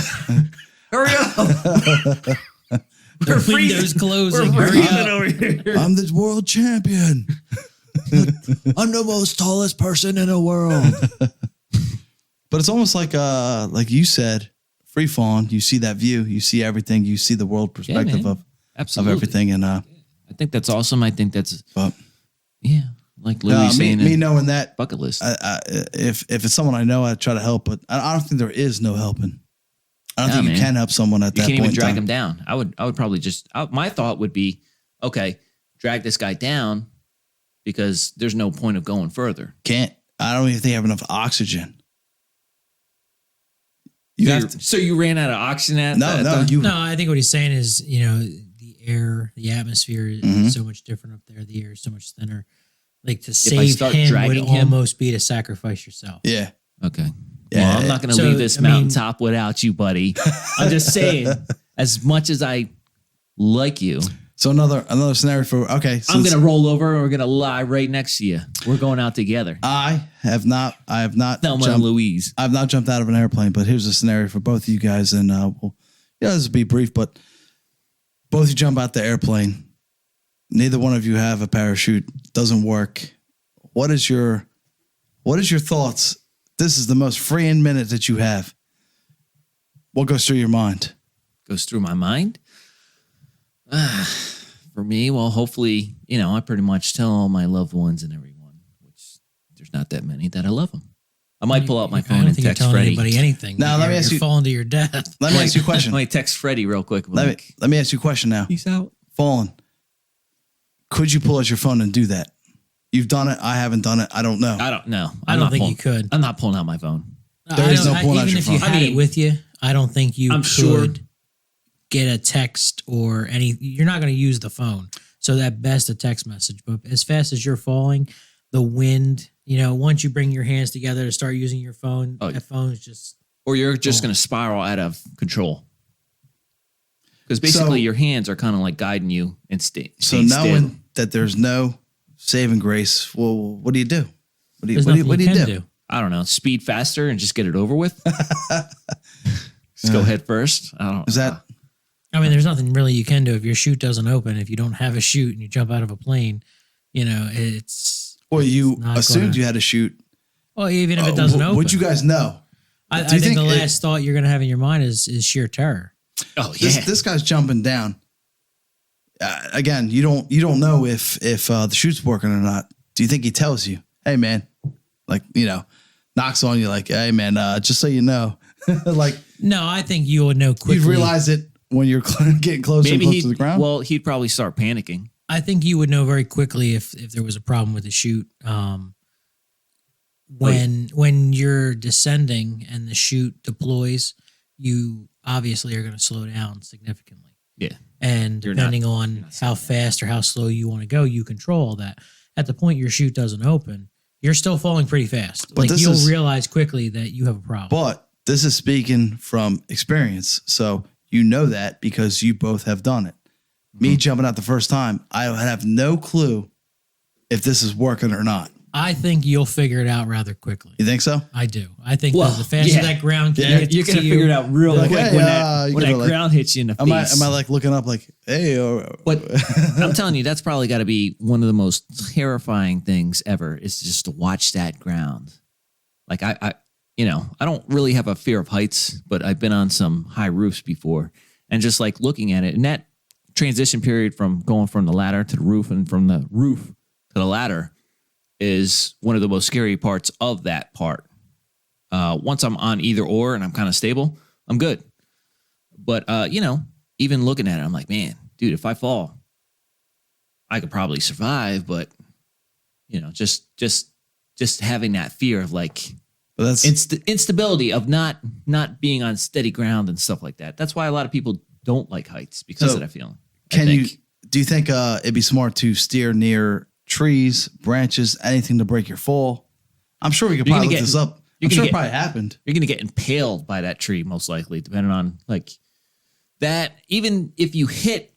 hurry up. The window's closing. We're Hurry freezing up. over here. I'm the world champion. I'm the most tallest person in the world. But it's almost like you said, free falling. You see that view. You see everything. You see the world perspective man. of Absolutely. everything. And I think that's awesome. I think that's but like Louie saying me knowing that bucket list. if it's someone I know, I try to help. But I don't think there is no helping. I don't think man. you can help someone at You that can't point. even drag in him time. down. I would probably just. My thought would be, okay, drag this guy down because there's no point of going further. Can't. I don't even think I have enough oxygen. So you ran out of oxygen at that time? No, I think what he's saying is, the air, the atmosphere is so much different up there. The air is so much thinner. Like to save start him would dragging him- almost be to sacrifice yourself. Yeah. Okay. Yeah, Well, I'm not going to So, leave this I mean- mountaintop without you, buddy. I'm just saying, as much as I like you, So another scenario for I'm going to roll over and we're going to lie right next to you. We're going out together. I have not Thelma and Louise. I've not jumped out of an airplane, but here's a scenario for both of you guys, and this will be brief, but both of you jump out the airplane. Neither one of you have a parachute. Doesn't work. What is your thoughts? This is the most freeing minute that you have. What goes through your mind? Goes through my mind. For me, well, hopefully, I pretty much tell all my loved ones and everyone, which there's not that many, that I love them. I might pull out my I phone don't and think you're text telling Freddie. anybody anything. Now, let me ask you're you- falling to your death. Let me ask you a question. I might text Freddie real quick. Let me ask you a question now. Peace out. Fallen. Could you pull out your phone and do that? You've done it. I haven't done it. I don't know. I don't know. I don't think you could. I'm not pulling out my phone. There is no pulling out even your if you phone. had it with you, I don't think you I'm could sure. get a text or any. You're not going to use the phone, so that best a text message. But as fast as you're falling, the wind. Once you bring your hands together to start using your phone, that phone's just. Or you're just going to spiral out of control. Because basically your hands are kind of like guiding you and So staying still. knowing that there's no saving grace, well, what do you do? What do There's you nothing you can do. I don't know, speed faster and just get it over with. Just go head first. I don't. Is that I mean, there's nothing really you can do if your chute doesn't open. If you don't have a chute and you jump out of a plane, it's. well? You not assumed gonna- you had to shoot. Well, even if it doesn't open, Would you guys know? I do you think the think it- last thought you're going to have in your mind is sheer terror. Oh yeah. This guy's jumping down. Again, you don't know if the chute's working or not. Do you think he tells you, "Hey man," like knocks on you like, "Hey man, just so you know," like No, I think you would know quickly. you'd realize it when you're getting closer and Maybe closer to the ground. Well, he'd probably start panicking. I think you would know very quickly if there was a problem with the chute. When you're descending and the chute deploys, you obviously are going to slow down significantly. Yeah. And You're not- depending you're on not how fast or how slow you want to go, you control that. At the point your chute doesn't open, you're still falling pretty fast. But Like this you'll is- realize quickly that you have a problem. But this is speaking from experience. So you know that because you both have done it. Me jumping out the first time, I have no clue if this is working or not. I think you'll figure it out rather quickly. You think so? I do. I think Well, the faster yeah. that ground can Yeah, get You're to gonna you, figure it out real Like, quick hey, when that, you when gotta, that like- ground hits you in the Am I face. like looking up like, hey, or But I'm telling you, that's probably got to be one of the most terrifying things ever. Is just to watch that ground. Like I don't really have a fear of heights, but I've been on some high roofs before, and just like looking at it, and that transition period from going from the ladder to the roof and from the roof to the ladder is one of the most scary parts of that part. Once I'm on either or and I'm kind of stable, I'm good. But even looking at it, I'm like, man, dude, if I fall, I could probably survive. But just having that fear of like but that's instability of not being on steady ground and stuff like that. That's why a lot of people don't like heights because So, of that feeling. do you think it'd be smart to steer near trees, branches, anything to break your fall? I'm sure we could You're probably gonna look get- this up. you're I'm gonna sure it get- probably happened. You're going to get impaled by that tree, most likely, depending on like that. Even if you hit,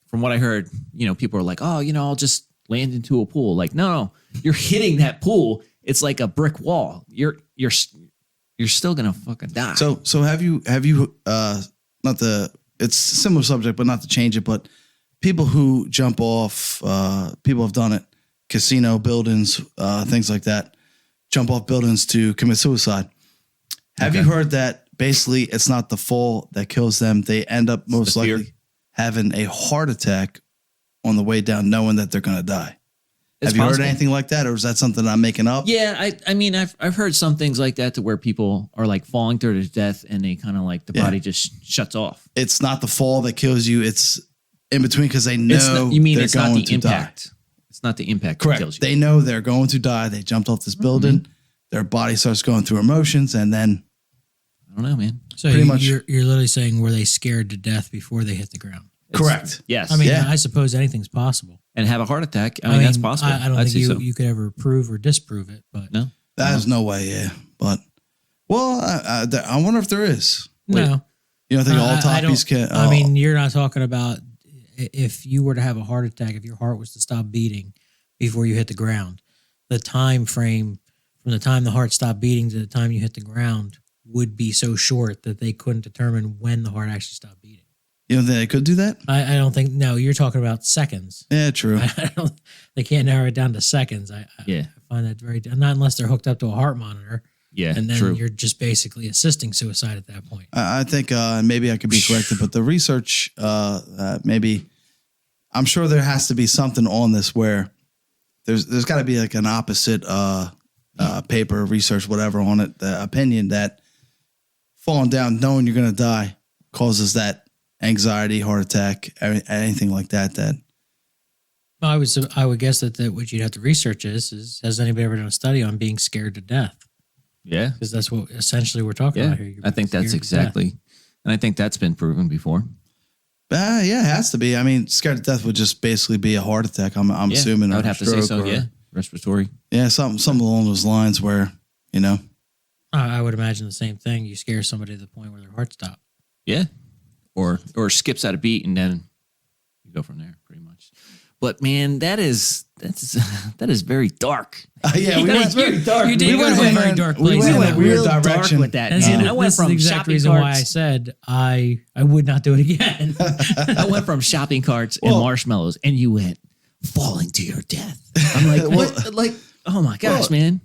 from what I heard, people are like, oh, I'll just land into a pool. Like, no, you're hitting that pool. It's like a brick wall. You're still going to fucking die. So have you not the it's a similar subject, but not to change it, but people who jump off, people have done it, casino buildings, things like that, jump off buildings to commit suicide. Have you heard that basically it's not the fall that kills them? They end up most the fear. likely having a heart attack on the way down, knowing that they're going to die. It's Have you possible. heard anything like that, or is that something I'm making up? Yeah, I mean, I've heard some things like that to where people are like falling to their death and they kind of like the Yeah. body just shuts off. It's not the fall that kills you. It's in between because they know It's not, you mean they're it's not going the to die. impact? It's not the impact that Correct. kills you. They know they're going to die. They jumped off this building. Their body starts going through emotions, and then I don't know, man. So Pretty much. you're literally saying, were they scared to death before they hit the ground? correct. Yes. I mean, Yeah. I suppose anything's possible. and have a heart attack. I mean, that's possible. I don't I'd think say so. you could ever prove or disprove it, but No. There's no way. Yeah, but well, I wonder if there is. no. You don't think all I toppies don't- can? I mean, you're not talking about if you were to have a heart attack, if your heart was to stop beating before you hit the ground, the time frame from the time the heart stopped beating to the time you hit the ground would be so short that they couldn't determine when the heart actually stopped beating. you don't think they could do that? I don't think, no, you're talking about seconds. Yeah, true. They can't narrow it down to seconds. Yeah. I find that very, not unless they're hooked up to a heart monitor. Yeah. And then true. you're just basically assisting suicide at that point. I think maybe I could be corrected, but the research, maybe I'm sure there has to be something on this where there's got to be like an opposite paper, research, whatever on it, the opinion that falling down, knowing you're going to die, causes that anxiety, heart attack, anything like that. That I would guess that what you'd have to research is has anybody ever done a study on being scared to death? yeah. Because that's what essentially we're talking Yeah. about here. You're I think being that's scared to death. exactly. And I think that's been proven before. yeah, it has to be. I mean, scared to death would just basically be a heart attack. I'm Yeah, assuming. I or would a have to say so. stroke or- Yeah. Respiratory. Yeah, something along those lines where, I would imagine the same thing. You scare somebody to the point where their heart stops. Yeah. Or skips out a beat and then you go from there pretty much. But man, that is very dark. yeah, we went very dark. You did We go went to a in very a- dark we place. went in a Yeah. weird dark direction. with that. And Man. see, I went this is from the exact shopping reason why I carts. said I would not do it again. I went from shopping carts and Well- marshmallows, and you went falling to your death. I'm like, Well- what? Like, oh my gosh, Well, man!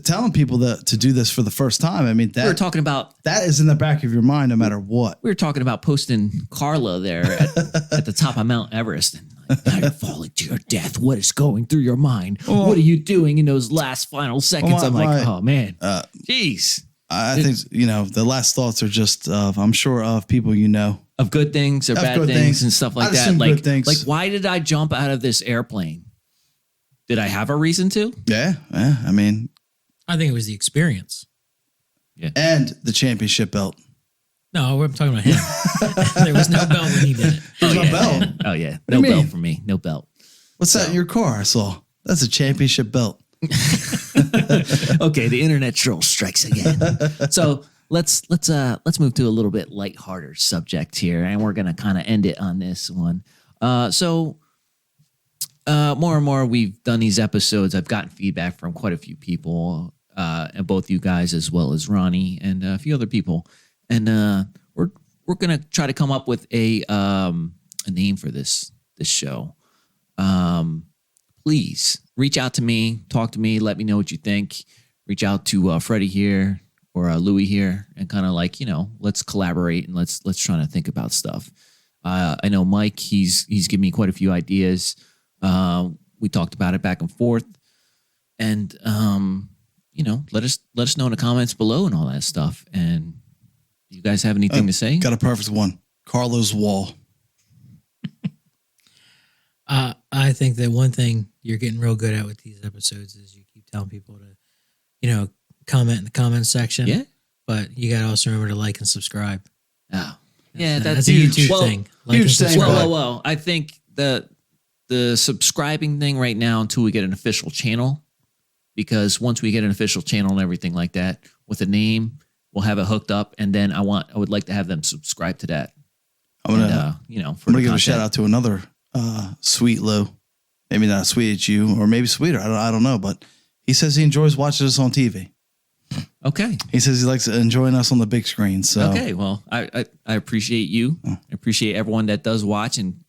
Telling people to do this for the first time. I mean, We were that talking about is in the back of your mind no matter what. posting Carla there at the top of Mount Everest, and like, now you're falling to your death. What is going through your mind? Well- What are you doing in those last final seconds? Well, I'm like, my- oh man, Uh, jeez. I think the last thoughts are just of I'm sure of people Of good things or Of bad good things things. and stuff like I'd that. assume Like, good things. like, why did I jump out of this airplane? Did I have a reason to? Yeah. I mean, I think it was the experience. and the championship belt. No, I'm talking about him. There was no belt when he did it. There's no yeah, belt. man. Oh yeah, do you no belt mean? for me. No belt. What's that in your car? I saw. That's a championship belt. Okay, the internet troll strikes again. So let's move to a little bit lighthearted subject here, and we're gonna kind of end it on this one. So more and more we've done these episodes, I've gotten feedback from quite a few people, and both you guys as well as Ronnie and a few other people, and we're gonna try to come up with a name for this show. Please reach out to me, talk to me, let me know what you think. Reach out to Freddie here or Louie here, and kind of like, let's collaborate and let's try to think about stuff. I know Mike, he's given me quite a few ideas. We talked about it back and forth, and let us know in the comments below and all that stuff. And do you guys have anything to say? Got a perfect one. Carlo's Wall. I think that one thing you're getting real good at with these episodes is you keep telling people to, comment in the comment section. Yeah. But you got to also remember to like and subscribe. Oh, yeah, that's a YouTube thing. Like huge and thing. subscribe. Well. I think the subscribing thing right now until we get an official channel, because once we get an official channel and everything like that with a name, we'll have it hooked up, and then I would like to have them subscribe to that. I'm gonna give a shout out to another sweet Lou. Maybe not as sweet as you, or maybe sweeter. I don't know, but he says he enjoys watching us on TV. Okay. He says he likes enjoying us on the big screen. So okay, well, I appreciate you. I appreciate everyone that does watch and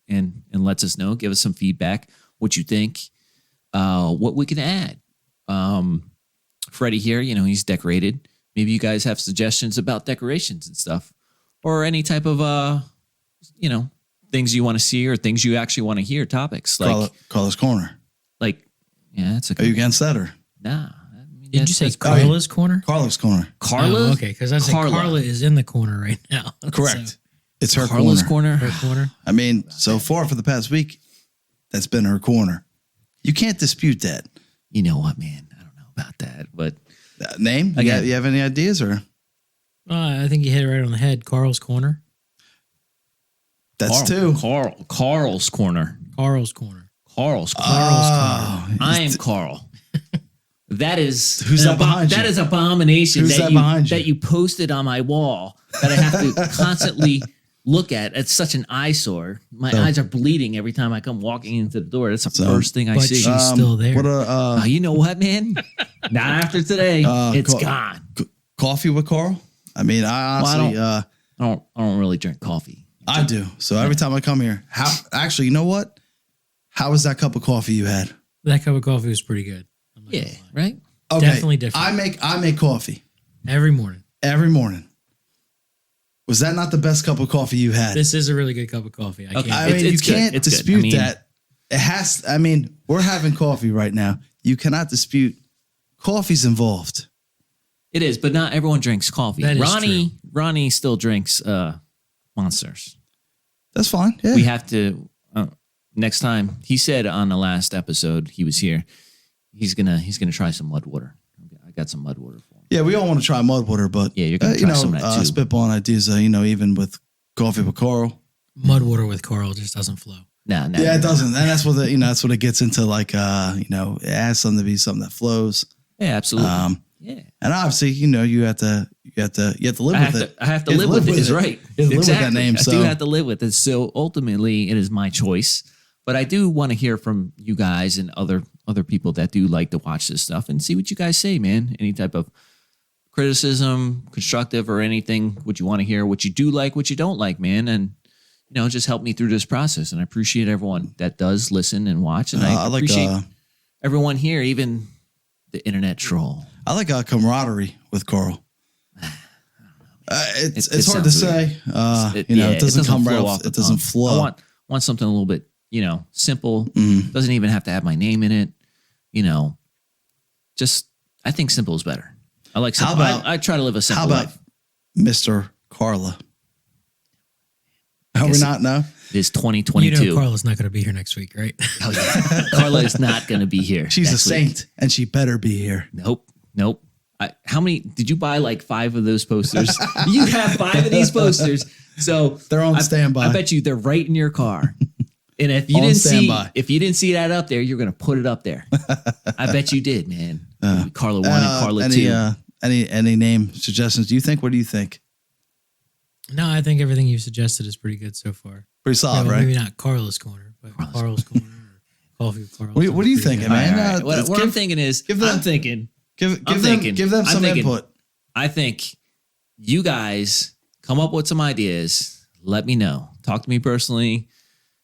lets us know. Give us some feedback, what you think, what we can add. Freddie here, he's decorated. Maybe you guys have suggestions about decorations and stuff, or any type of things you want to see or things you actually want to hear. Topics like Carla's Corner. Like, yeah, that's a Are good you against that or? Nah. Did you say Carla's Corner? Carla's Corner. Carla? Oh, okay, because I said Carla is in the corner right now. Correct. So, It's her Carla's corner. corner. her corner. I mean, so far for the past week, that's been her corner. You can't dispute that. You know what, man? I don't know about that, but Name? Again. You have any ideas or? I think you hit it right on the head. Carl's Corner. That's two. Carl's corner. Carl's Corner. Carl's corner. Oh, I am Carl. That is Who's that behind you? That is abomination. Who's that behind you? That you posted on my wall that I have to constantly look at. It's such an eyesore. My eyes are bleeding every time I come walking into the door. That's the first thing I but see. she's still there. What You know what, man? Not after today. It's gone. Coffee with Carl? I mean, I honestly, I don't really drink coffee. I do. So every time I come here, actually, you know what? How was that cup of coffee you had? That cup of coffee was pretty good. Yeah, right? Okay. Definitely different. I make coffee Every morning. every morning. Was that not the best cup of coffee you had? This is a really good cup of coffee. I can't. I mean, It's you good. can't It's good. dispute I mean- that. It has. I mean, we're having coffee right now. You cannot dispute coffee's involved. It is, but not everyone drinks coffee. That is Ronnie still drinks Monsters. That's fine. Yeah. We have to next time. He said on the last episode he was here, he's gonna try some mud water. I got some mud water for him. Yeah, we all want to try mud water, but Yeah, you're gonna try some of that too. spitballing ideas. Even with coffee with Carl. Mud water with Carl just doesn't flow. No. Yeah, it doesn't, and that's what that's what it gets into. Like, it has something to be something that flows. Yeah, absolutely. Yeah, and obviously, you have to live with it. I have to live with it. Is right. You have to live with that Exactly. name. I So do have to live with it. So ultimately, it is my choice. But I do want to hear from you guys and other people that do like to watch this stuff and see what you guys say, man. Any type of criticism, constructive or anything, what you want to hear, what you do like, what you don't like, man. And, just help me through this process. And I appreciate everyone that does listen and watch. And I appreciate everyone here, even the internet troll. I like camaraderie with Carl. It's hard to say. It doesn't come right off. It doesn't flow. I want something a little bit, simple. Doesn't even have to have my name in it. Just I think simple is better. I like simple. I try to live a simple life. Mr. Carla? Are we not? No. It is 2022. Carla's not going to be here next week, right? Oh, yeah. Carla is not going to be here. She's a next week. saint, and she better be here. Nope. How many did you buy? Like 5 of those posters? You have 5 of these posters, so They're on standby. I bet you they're right in your car. And if you didn't see that up there, you're going to put it up there. I bet you did, man. Carla 1 and Carla 2. Any name suggestions? What do you think? No, I think everything you've suggested is pretty good so far. Pretty solid, right? Maybe not Carla's Corner, but Carl's Corner. Coffee with Carlos. What are you thinking, man? All right. What I'm thinking is, give them- I'm thinking, Give I'm them thinking- give them I'm some thinking- input. I think you guys come up with some ideas. Let me know. Talk to me personally.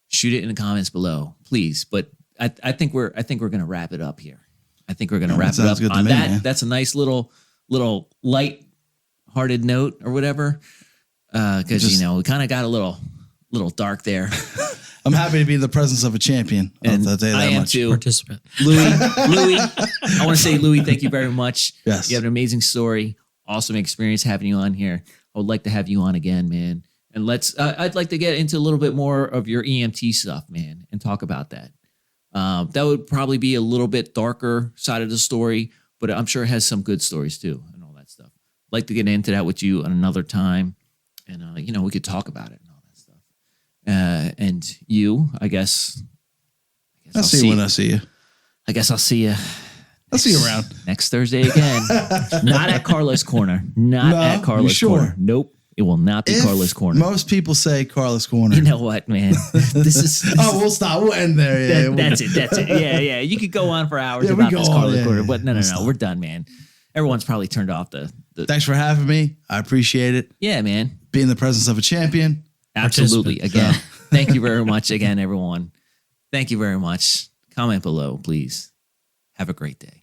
Shoot it in the comments below, please. But I think we're gonna wrap it up here. I think we're gonna wrap it sounds up good to on me, that. man. That's a nice little light-hearted note or whatever. Because Just- we kind of got a little dark there. I'm happy to be in the presence of a champion. And I'll tell you that I am much. too. Participant. Louie, I want to say, Louie, thank you very much. Yes. You have an amazing story. Awesome experience having you on here. I would like to have you on again, man. And I'd like to get into a little bit more of your EMT stuff, man, and talk about that. That would probably be a little bit darker side of the story, but I'm sure it has some good stories too and all that stuff. I'd like to get into that with you another time. And, we could talk about it and all that stuff. And you, I guess I'll see you when I see you. I guess I'll see you. I'll see you around. Next Thursday again. Not at Carlos Corner. Not No, at Carlos you sure? Corner. Nope. It will not be If Carlos Corner. Most people say Carlos Corner. You know what, man? This is. Oh, we'll stop. We'll end there. Yeah, That's it. That's it. Yeah. You could go on for hours Yeah, we about go this on, Carlos yeah, Corner, yeah, but no. we'll stop. We're done, man. Everyone's probably turned off the. Thanks for having me. I appreciate it. Yeah, man. Be in the presence of a champion. Absolutely. Participant. Again, thank you very much. Again, everyone. Thank you very much. Comment below, please. Have a great day.